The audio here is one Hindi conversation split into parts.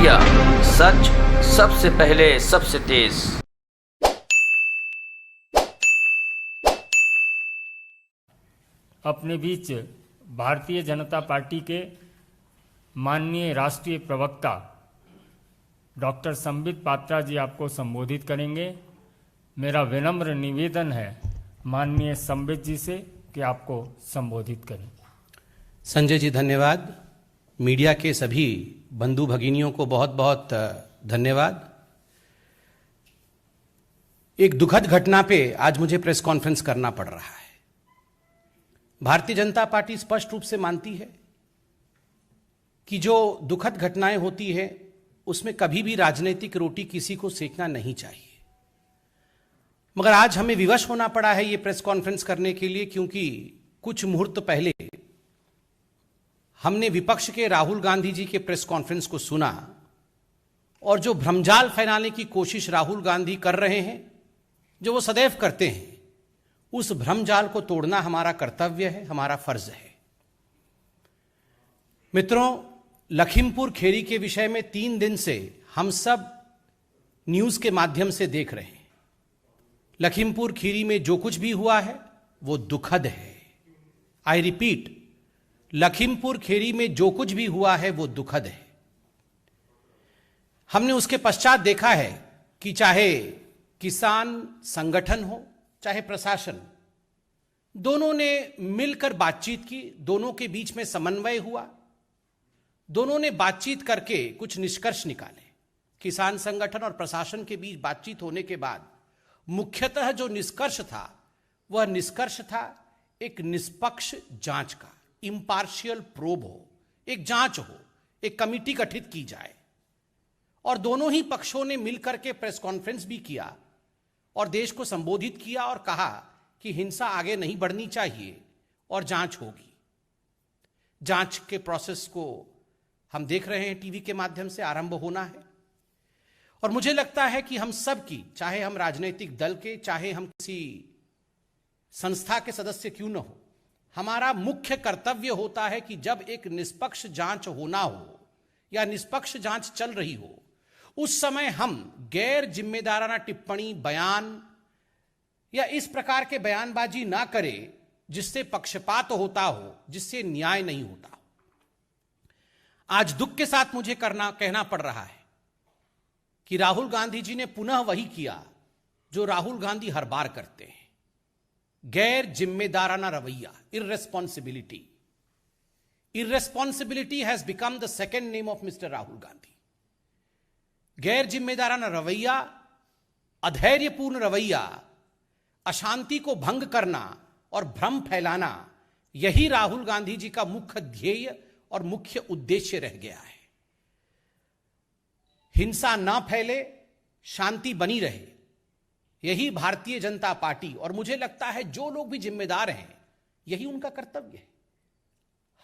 मीडिया, सच सबसे पहले सबसे तेज। अपने बीच भारतीय जनता पार्टी के माननीय राष्ट्रीय प्रवक्ता डॉक्टर संबित पात्रा जी आपको संबोधित करेंगे। मेरा विनम्र निवेदन है माननीय संबित जी से कि आपको संबोधित करें। संजय जी धन्यवाद। मीडिया के सभी बंधु भगिनियों को बहुत बहुत धन्यवाद। एक दुखद घटना पे आज मुझे प्रेस कॉन्फ्रेंस करना पड़ रहा है। भारतीय जनता पार्टी स्पष्ट रूप से मानती है कि जो दुखद घटनाएं होती हैं उसमें कभी भी राजनीतिक रोटी किसी को सेकना नहीं चाहिए, मगर आज हमें विवश होना पड़ा है ये प्रेस कॉन्फ्रेंस करने के लिए, क्योंकि कुछ मुहूर्त पहले हमने विपक्ष के राहुल गांधी जी के प्रेस कॉन्फ्रेंस को सुना और जो भ्रमजाल फैलाने की कोशिश राहुल गांधी कर रहे हैं, जो वो सदैव करते हैं, उस भ्रमजाल को तोड़ना हमारा कर्तव्य है, हमारा फर्ज है। मित्रों, लखीमपुर खेरी के विषय में 3 दिन से हम सब न्यूज के माध्यम से देख रहे हैं। लखीमपुर खीरी में जो कुछ भी हुआ है वो दुखद है। आई रिपीट, लखीमपुर खेरी में जो कुछ भी हुआ है वो दुखद है। हमने उसके पश्चात देखा है कि चाहे किसान संगठन हो चाहे प्रशासन, दोनों ने मिलकर बातचीत की, दोनों के बीच में समन्वय हुआ, दोनों ने बातचीत करके कुछ निष्कर्ष निकाले। किसान संगठन और प्रशासन के बीच बातचीत होने के बाद मुख्यतः जो निष्कर्ष था वह निष्कर्ष था एक निष्पक्ष जांच का, इंपार्शियल प्रोब हो, एक जांच हो, एक कमिटी गठित की जाए। और दोनों ही पक्षों ने मिलकर के प्रेस कॉन्फ्रेंस भी किया और देश को संबोधित किया और कहा कि हिंसा आगे नहीं बढ़नी चाहिए और जांच होगी। जांच के प्रोसेस को हम देख रहे हैं, टीवी के माध्यम से आरंभ होना है। और मुझे लगता है कि हम सब की, चाहे हम राजनीतिक दल के, चाहे हम किसी संस्था के सदस्य क्यों न हो, हमारा मुख्य कर्तव्य होता है कि जब एक निष्पक्ष जांच होना हो या निष्पक्ष जांच चल रही हो, उस समय हम गैर जिम्मेदाराना टिप्पणी, बयान या इस प्रकार के बयानबाजी ना करें जिससे पक्षपात होता हो, जिससे न्याय नहीं होता हो। आज दुख के साथ मुझे कहना पड़ रहा है कि राहुल गांधी जी ने पुनः वही किया जो राहुल गांधी हर बार करते हैं, गैर जिम्मेदाराना रवैया, irresponsibility. Irresponsibility has become the second name of Mr. Rahul Gandhi. गैर जिम्मेदाराना रवैया, अधैर्यपूर्ण रवैया, अशांति को भंग करना और भ्रम फैलाना, यही राहुल गांधी जी का मुख्य ध्येय और मुख्य उद्देश्य रह गया है। हिंसा ना फैले, शांति बनी रहे, यही भारतीय जनता पार्टी और मुझे लगता है जो लोग भी जिम्मेदार हैं, यही उनका कर्तव्य है।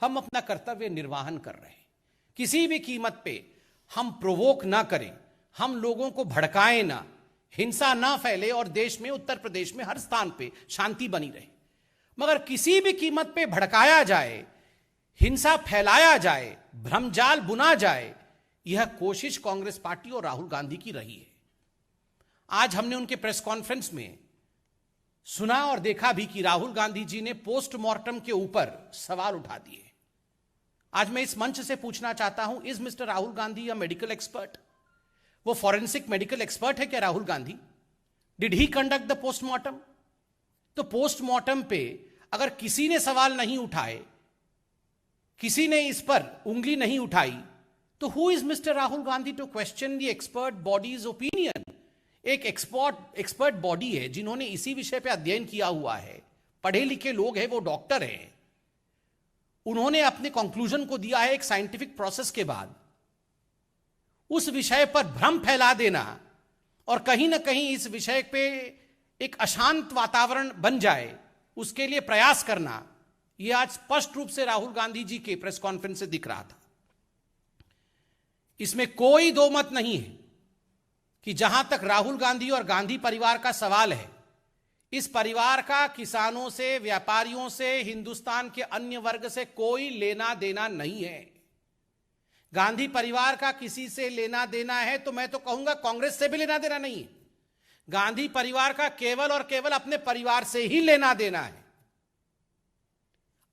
हम अपना कर्तव्य निर्वाहन कर रहे हैं। किसी भी कीमत पे हम प्रोवोक ना करें, हम लोगों को भड़काएं ना, हिंसा ना फैले और देश में, उत्तर प्रदेश में हर स्थान पे शांति बनी रहे। मगर किसी भी कीमत पे भड़काया जाए, हिंसा फैलाया जाए, भ्रमजाल बुना जाए, यह कोशिश कांग्रेस पार्टी और राहुल गांधी की रही है। आज हमने उनके प्रेस कॉन्फ्रेंस में सुना और देखा भी कि राहुल गांधी जी ने पोस्टमार्टम के ऊपर सवाल उठा दिए। आज मैं इस मंच से पूछना चाहता हूं, is mister Rahul Gandhi a medical expert? वो फॉरेंसिक मेडिकल एक्सपर्ट है क्या Rahul Gandhi? Did he conduct the postmortem? तो पोस्टमार्टम पे अगर किसी ने सवाल नहीं उठाए, किसी ने इस पर उंगली नहीं उठाई, तो who is mister Rahul Gandhi to question the expert bodies opinion? एक एक्सपर्ट बॉडी है जिन्होंने इसी विषय पे अध्ययन किया हुआ है, पढ़े लिखे लोग हैं, वो डॉक्टर हैं। उन्होंने अपने कंक्लूजन को दिया है एक साइंटिफिक प्रोसेस के बाद। उस विषय पर भ्रम फैला देना और कहीं ना कहीं इस विषय पे एक अशांत वातावरण बन जाए, उसके लिए प्रयास करना, यह आज स्पष्ट रूप से राहुल गांधी जी के प्रेस कॉन्फ्रेंस से दिख रहा था। इसमें कोई दो मत नहीं है कि जहां तक राहुल गांधी और गांधी परिवार का सवाल है, इस परिवार का किसानों से, व्यापारियों से, हिंदुस्तान के अन्य वर्ग से कोई लेना देना नहीं है। गांधी परिवार का किसी से लेना देना है तो मैं तो कहूंगा कांग्रेस से भी लेना देना नहीं है। गांधी परिवार का केवल और केवल अपने परिवार से ही लेना देना है।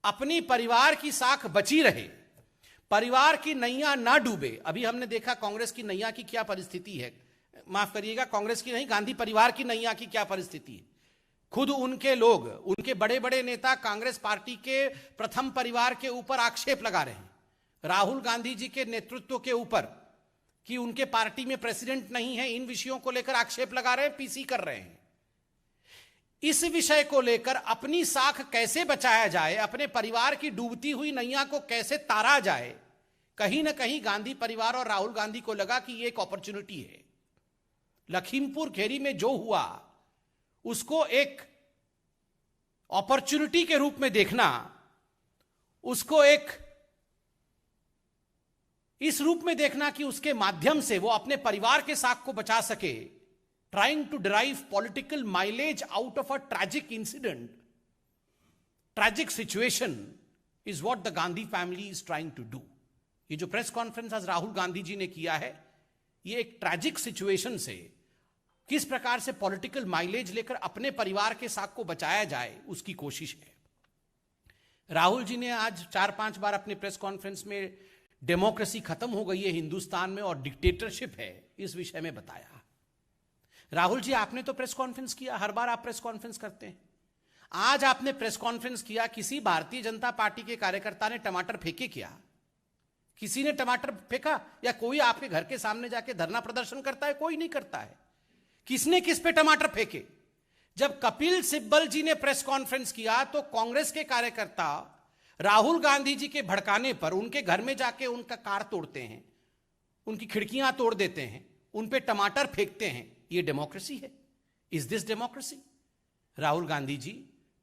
अपनी परिवार की साख बची रहे, परिवार की नैया ना डूबे। अभी हमने देखा कांग्रेस की नैया की क्या परिस्थिति है, माफ करिएगा, कांग्रेस की नहीं, गांधी परिवार की नैया की क्या परिस्थिति है। खुद उनके लोग, उनके बड़े बड़े नेता कांग्रेस पार्टी के प्रथम परिवार के ऊपर आक्षेप लगा रहे हैं, राहुल गांधी जी के नेतृत्व के ऊपर, कि उनके पार्टी में प्रेसिडेंट नहीं है। इन विषयों को लेकर आक्षेप लगा रहे हैं, पीसी कर रहे हैं। इस विषय को लेकर अपनी साख कैसे बचाया जाए, अपने परिवार की डूबती हुई नैया को कैसे तारा जाए, कहीं ना कहीं गांधी परिवार और राहुल गांधी को लगा कि ये एक अपॉर्चुनिटी है। लखीमपुर खीरी में जो हुआ उसको एक अपॉर्चुनिटी के रूप में देखना, उसको एक इस रूप में देखना कि उसके माध्यम से वो अपने परिवार के साख को बचा सके, trying to derive political mileage out of a tragic incident, tragic situation is what the Gandhi family is trying to do. ये जो प्रेस कॉन्फ्रेंस आज राहुल गांधी जी ने किया है, ये एक ट्रैजिक सिचुएशन से किस प्रकार से पॉलिटिकल माइलेज लेकर अपने परिवार के साख को बचाया जाए, उसकी कोशिश है। राहुल जी ने आज 4-5 बार अपने प्रेस कॉन्फ्रेंस में डेमोक्रेसी खत्म हो गई है हिंदुस्तान में और डिक्टेटरशिप है, इस विषय में बताया। राहुल जी, आपने तो प्रेस कॉन्फ्रेंस किया, हर बार आप प्रेस कॉन्फ्रेंस करते हैं। आज आपने प्रेस कॉन्फ्रेंस किया, किसी भारतीय जनता पार्टी के कार्यकर्ता ने टमाटर फेंके क्या? किसी ने टमाटर फेंका? या कोई आपके घर के सामने जाके धरना प्रदर्शन करता है? कोई नहीं करता है। किसने किस पे टमाटर फेंके? जब कपिल सिब्बल जी ने प्रेस कॉन्फ्रेंस किया तो कांग्रेस के कार्यकर्ता राहुल गांधी जी के भड़काने पर उनके घर में जाके उनका कार तोड़ते हैं, उनकी खिड़कियां तोड़ देते हैं, उन पे टमाटर फेंकते हैं। ये डेमोक्रेसी है? Is this democracy? Rahul Gandhi ji,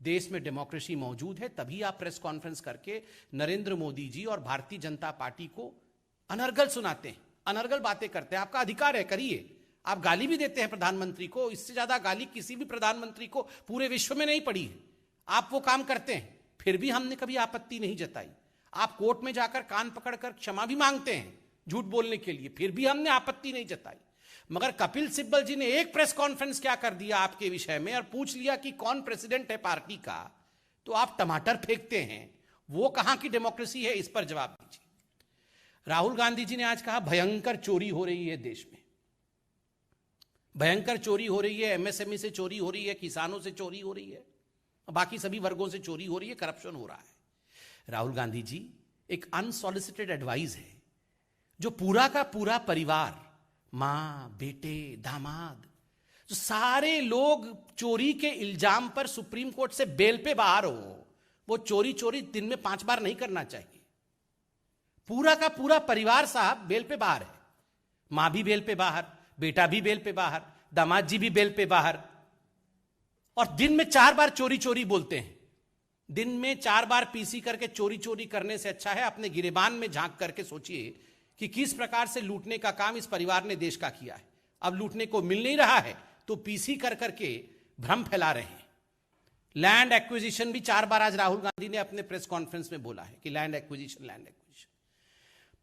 देश में डेमोक्रेसी मौजूद है, तभी आप प्रेस कॉन्फ्रेंस करके नरेंद्र मोदी जी और भारतीय जनता पार्टी को अनर्गल सुनाते हैं, अनर्गल बातें करते हैं। आपका अधिकार है, करिए। आप गाली भी देते हैं प्रधानमंत्री को, इससे ज्यादा गाली किसी भी प्रधानमंत्री को पूरे विश्व में नहीं पड़ी है। आप वो काम करते हैं, फिर भी हमने कभी आपत्ति नहीं जताई। आप कोर्ट में जाकर कान पकड़कर क्षमा भी मांगते हैं झूठ बोलने के लिए, फिर भी हमने आपत्ति नहीं जताई। मगर कपिल सिब्बल जी ने एक प्रेस कॉन्फ्रेंस क्या कर दिया आपके विषय में और पूछ लिया कि कौन प्रेसिडेंट है पार्टी का, तो आप टमाटर फेंकते हैं। वो कहां की डेमोक्रेसी है? इस पर जवाब दीजिए। राहुल गांधी जी ने आज कहा भयंकर चोरी हो रही है देश में, भयंकर चोरी हो रही है, एमएसएमई से चोरी हो रही है, किसानों से चोरी हो रही है, बाकी सभी वर्गों से चोरी हो रही है, करप्शन हो रहा है। राहुल गांधी जी, एक अनसॉलिसिटेड एडवाइस है जो पूरा का पूरा परिवार, मां, बेटे, दामाद, जो सारे लोग चोरी के इल्जाम पर सुप्रीम कोर्ट से बेल पे बाहर हो, वो चोरी दिन में 5 बार नहीं करना चाहिए। पूरा का पूरा परिवार साहब बेल पे बाहर है, मां भी बेल पे बाहर, बेटा भी बेल पे बाहर, दामाद जी भी बेल पे बाहर, और दिन में 4 बार चोरी बोलते हैं। दिन में 4 बार पीसी करके चोरी करने से अच्छा है अपने गिरेबान में झांक करके सोचिए कि किस प्रकार से लूटने का काम इस परिवार ने देश का किया है। अब लूटने को मिल नहीं रहा है तो पीसी कर करके भ्रम फैला रहे हैं। लैंड एक्विजिशन भी 4 बार आज राहुल गांधी ने अपने प्रेस कॉन्फ्रेंस में बोला है कि लैंड एक्विजिशन।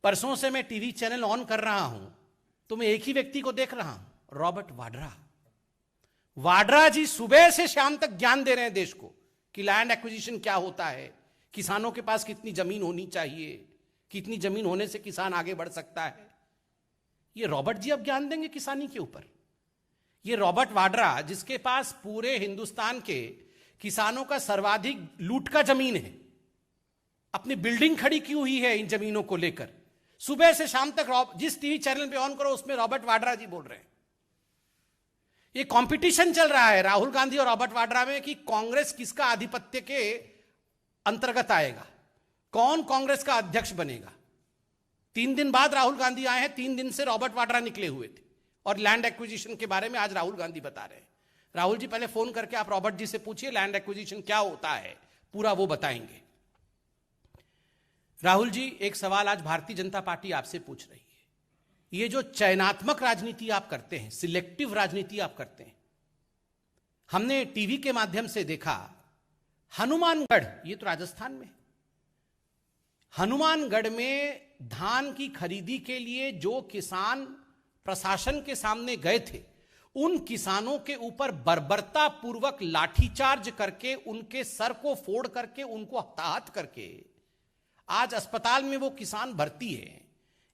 परसों से मैं टीवी चैनल ऑन कर रहा हूं तो मैं एक ही व्यक्ति को देख रहा हूं, रॉबर्ट वाड्रा। वाड्रा जी सुबह से शाम तक ज्ञान दे रहे हैं देश को कि लैंड एक्विजिशन क्या होता है, किसानों के पास कितनी जमीन होनी चाहिए, कितनी जमीन होने से किसान आगे बढ़ सकता है। ये रॉबर्ट जी अब ज्ञान देंगे किसानी के ऊपर? ये रॉबर्ट वाड्रा, जिसके पास पूरे हिंदुस्तान के किसानों का सर्वाधिक लूट का जमीन है, अपनी बिल्डिंग खड़ी की हुई है इन जमीनों को लेकर, सुबह से शाम तक जिस टीवी चैनल पे ऑन करो उसमें रॉबर्ट वाड्रा जी बोल रहे हैं। ये कंपटीशन चल रहा है राहुल गांधी और रॉबर्ट वाड्रा में कि कांग्रेस किसका आधिपत्य के अंतर्गत आएगा, कौन कांग्रेस का अध्यक्ष बनेगा। 3 दिन बाद राहुल गांधी आए हैं, 3 दिन से रॉबर्ट वाड्रा निकले हुए थे और लैंड एक्विजिशन के बारे में आज राहुल गांधी बता रहे हैं। राहुल जी, पहले फोन करके आप रॉबर्ट जी से पूछिए लैंड एक्विजिशन क्या होता है, पूरा वो बताएंगे। राहुल जी, एक सवाल आज भारतीय जनता पार्टी आपसे पूछ रही है। ये जो चयनात्मक राजनीति आप करते हैं, सिलेक्टिव राजनीति आप करते हैं, हमने टीवी के माध्यम से देखा हनुमानगढ़, ये तो राजस्थान में, हनुमानगढ़ में धान की खरीदी के लिए जो किसान प्रशासन के सामने गए थे, उन किसानों के ऊपर बर्बरता पूर्वक लाठीचार्ज करके, उनके सर को फोड़ करके, उनको हताहत करके आज अस्पताल में वो किसान भर्ती है।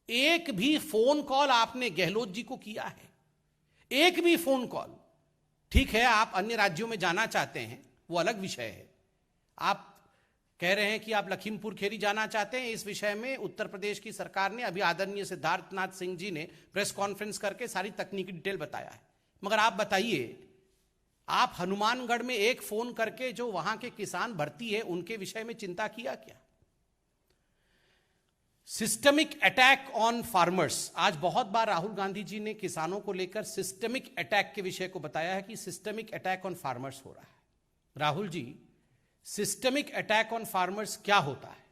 एक भी फोन कॉल आपने गहलोत जी को किया है? एक भी फोन कॉल? ठीक है, आप अन्य राज्यों में जाना चाहते हैं, वो अलग विषय है। आप कह रहे हैं कि आप लखीमपुर खेरी जाना चाहते हैं। इस विषय में उत्तर प्रदेश की सरकार ने अभी आदरणीय सिद्धार्थनाथ सिंह जी ने प्रेस कॉन्फ्रेंस करके सारी तकनीकी डिटेल बताया है। मगर आप बताइए, आप हनुमानगढ़ में एक फोन करके जो वहां के किसान भर्ती है उनके विषय में चिंता किया क्या? Systemic attack on farmers. आज बहुत बार राहुल गांधी जी ने किसानों को लेकर सिस्टमिक अटैक के विषय को बताया है कि सिस्टमिक अटैक ऑन फार्मर्स हो रहा है। Rahul ji, systemic attack on farmers क्या होता है?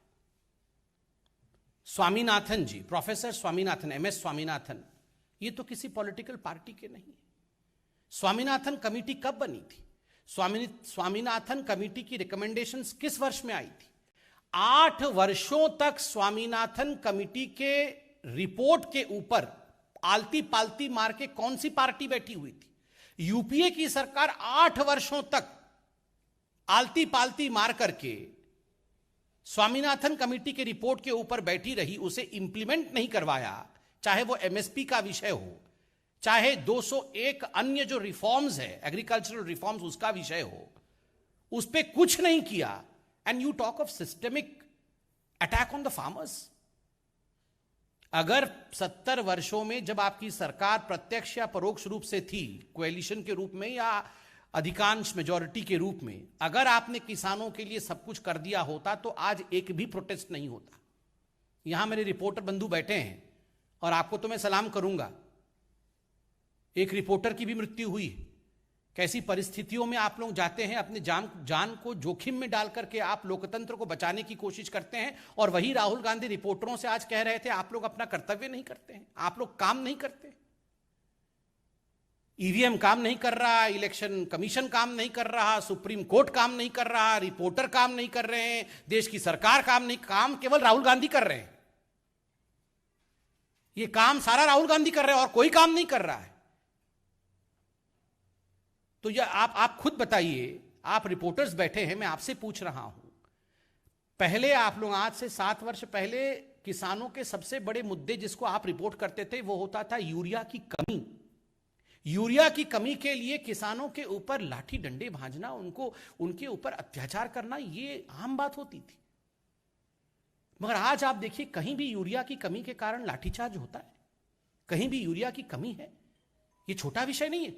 स्वामीनाथन जी, प्रोफेसर स्वामीनाथन, MS स्वामीनाथन, ये तो किसी पॉलिटिकल पार्टी के नहीं है। स्वामीनाथन कमेटी कब बनी थी? स्वामीनाथन कमेटी की रिकमेंडेशंस किस वर्ष में आई थी? 8 वर्षों तक स्वामीनाथन कमेटी के रिपोर्ट के ऊपर आलती पालती मार के कौन सी पार्टी बैठी हुई थी? यूपीए की सरकार 8 वर्षों तक आलती पालती मार करके स्वामीनाथन कमेटी के रिपोर्ट के ऊपर बैठी रही, उसे इंप्लीमेंट नहीं करवाया। चाहे वो MSP का विषय हो, चाहे 201 अन्य जो रिफॉर्म्स है, एग्रीकल्चरल रिफॉर्म्स, उसका विषय हो, उस पर कुछ नहीं किया। And you talk of systemic attack on the farmers. अगर 70 वर्षों में जब आपकी सरकार प्रत्यक्ष या परोक्ष रूप से थी, कोएलिशन के रूप में या अधिकांश मेजॉरिटी के रूप में, अगर आपने किसानों के लिए सब कुछ कर दिया होता तो आज एक भी प्रोटेस्ट नहीं होता। यहां मेरे रिपोर्टर बंधु बैठे हैं और आपको तो मैं सलाम करूंगा। एक रिपोर्टर की भी मृत्यु हुई। कैसी परिस्थितियों में आप लोग जाते हैं, अपने जान को जोखिम में डाल करके आप लोकतंत्र को बचाने की कोशिश करते हैं। और वही राहुल गांधी रिपोर्टरों से आज कह रहे थे आप लोग अपना कर्तव्य नहीं करते हैं, आप लोग काम नहीं करते। EVM काम नहीं कर रहा, इलेक्शन कमीशन काम नहीं कर रहा, सुप्रीम कोर्ट काम नहीं कर रहा, रिपोर्टर काम नहीं कर रहे हैं, देश की सरकार काम केवल राहुल गांधी कर रहे हैं। ये काम सारा राहुल गांधी कर रहे हैं और कोई काम नहीं कर रहा है। तो ये आप खुद बताइए, आप रिपोर्टर्स बैठे हैं, मैं आपसे पूछ रहा हूं, पहले आप लोग आज से 7 वर्ष पहले किसानों के सबसे बड़े मुद्दे जिसको आप रिपोर्ट करते थे वो होता था यूरिया की कमी। यूरिया की कमी के लिए किसानों के ऊपर लाठी डंडे भांजना, उनके ऊपर अत्याचार करना, ये आम बात होती थी। मगर आज आप देखिए, कहीं भी यूरिया की कमी के कारण लाठीचार्ज होता है, कहीं भी यूरिया की कमी है। ये छोटा विषय नहीं है।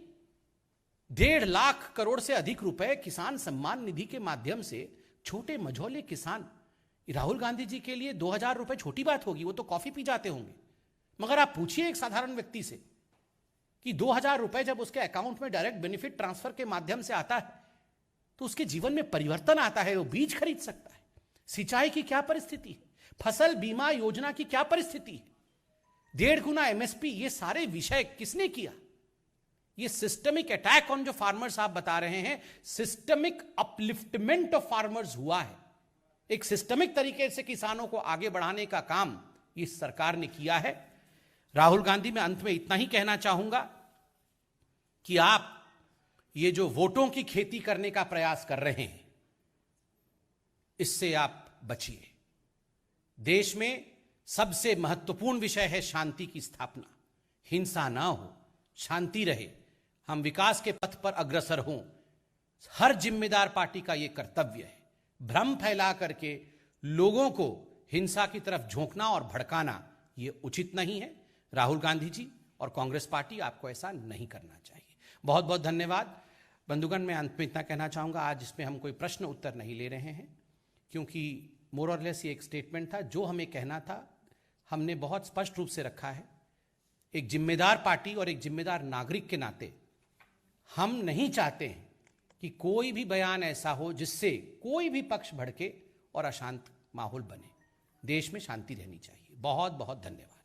1.5 लाख करोड़ से अधिक रुपए किसान सम्मान निधि के माध्यम से छोटे मझौले किसान, राहुल गांधी जी के लिए 2000 रुपए छोटी बात होगी, वो तो कॉफी पी जाते होंगे। मगर आप पूछिए एक साधारण व्यक्ति से कि 2000 रुपए जब उसके अकाउंट में डायरेक्ट बेनिफिट ट्रांसफर के माध्यम से आता है तो उसके जीवन में परिवर्तन आता है, वो बीज खरीद सकता है। सिंचाई की क्या परिस्थिति है, फसल बीमा योजना की क्या परिस्थिति है, 1.5 गुना MSP, ये सारे विषय किसने किया? ये सिस्टमिक अटैक ऑन जो फार्मर्स आप बता रहे हैं, सिस्टमिक अपलिफ्टमेंट ऑफ फार्मर्स हुआ है। एक सिस्टमिक तरीके से किसानों को आगे बढ़ाने का काम इस सरकार ने किया है। राहुल गांधी, मैं अंत में इतना ही कहना चाहूंगा कि आप ये जो वोटों की खेती करने का प्रयास कर रहे हैं, इससे आप बचिए। देश में सबसे महत्वपूर्ण विषय है शांति की स्थापना। हिंसा ना हो, शांति रहे, हम विकास के पथ पर अग्रसर हों। हर जिम्मेदार पार्टी का यह कर्तव्य है। भ्रम फैला करके लोगों को हिंसा की तरफ झोंकना और भड़काना यह उचित नहीं है। राहुल गांधी जी और कांग्रेस पार्टी, आपको ऐसा नहीं करना चाहिए। बहुत बहुत धन्यवाद बंधुगण। मैं अंत में इतना कहना चाहूंगा, आज इसमें हम कोई प्रश्न उत्तर नहीं ले रहे हैं, क्योंकि मोर और लेस ये एक स्टेटमेंट था। जो हमें कहना था हमने बहुत स्पष्ट रूप से रखा है। एक जिम्मेदार पार्टी और एक जिम्मेदार नागरिक के नाते हम नहीं चाहते हैं कि कोई भी बयान ऐसा हो जिससे कोई भी पक्ष भड़के और अशांत माहौल बने। देश में शांति रहनी चाहिए। बहुत बहुत धन्यवाद।